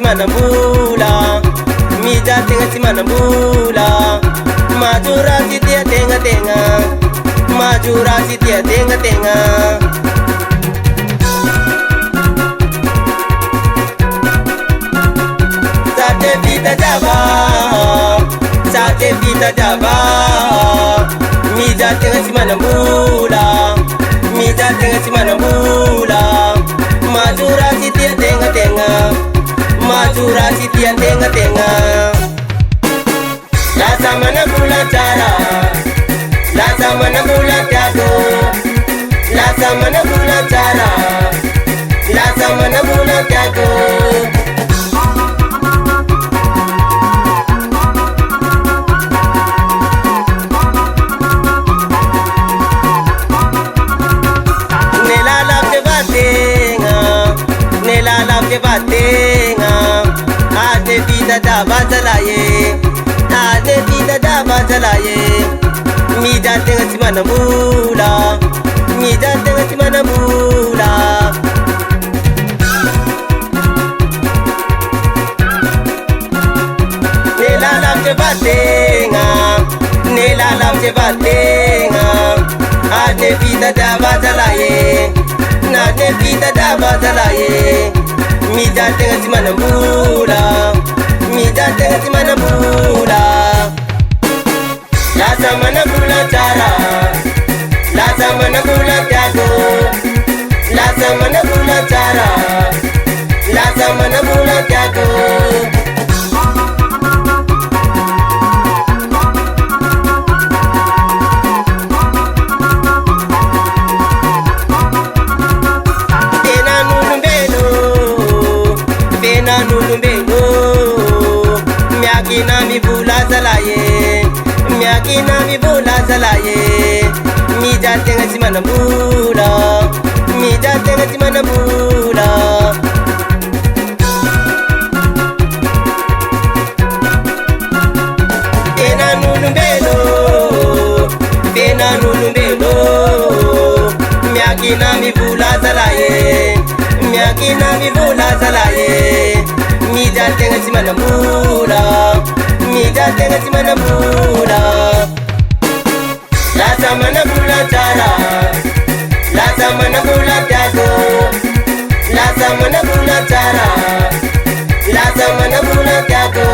manambula mija tenga si manambula majura si dia tenga tenga majura si dia tenga tenga sate vida jaba mija tenga si manambula mija tenga si manambula majura si dia tenga tenga majura si dia tenga tenga la samana bula cara la samana bula jago la samana bula cara la samana bula jago batenga ate vida da bazalaye ate vida da bazalaye mija tenga si manambula mija tenga si manambula nela lamte batenga ate vida da bazalaye ate vida da bazalaye mija tenga si manambula mija tenga si manambula la samana bula cara la samana bula jago la samana bula cara la samana bula jago miakina mi bula zalaye mija tenga si manambula mija tenga si manambula pena nulumbelo miakina mi bula zalaye mija tenga si manambula mija tenga si manambula la samana bula cara la samana bula jago la samana bula cara la samana bula jago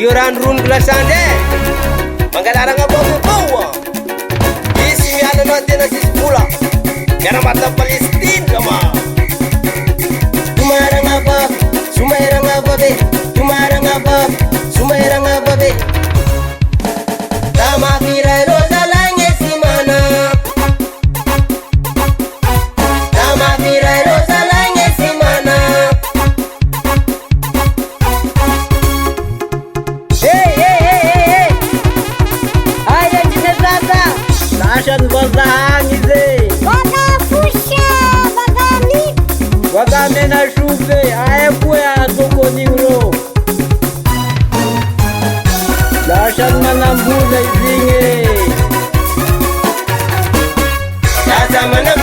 yoran run bula sande manggalarang abogo bawa isi miala no tena sis pula cara mata Palestin kama tumarang apa be tumarang apa sumairang apa be tama kirai rosa lange simana tama kirai rosa lange simana hey aya jinazata nashan bazahangize bagafusha bagami bagamena shuve aya kuya koko ningro Lashan manambula izinge Lasa manambula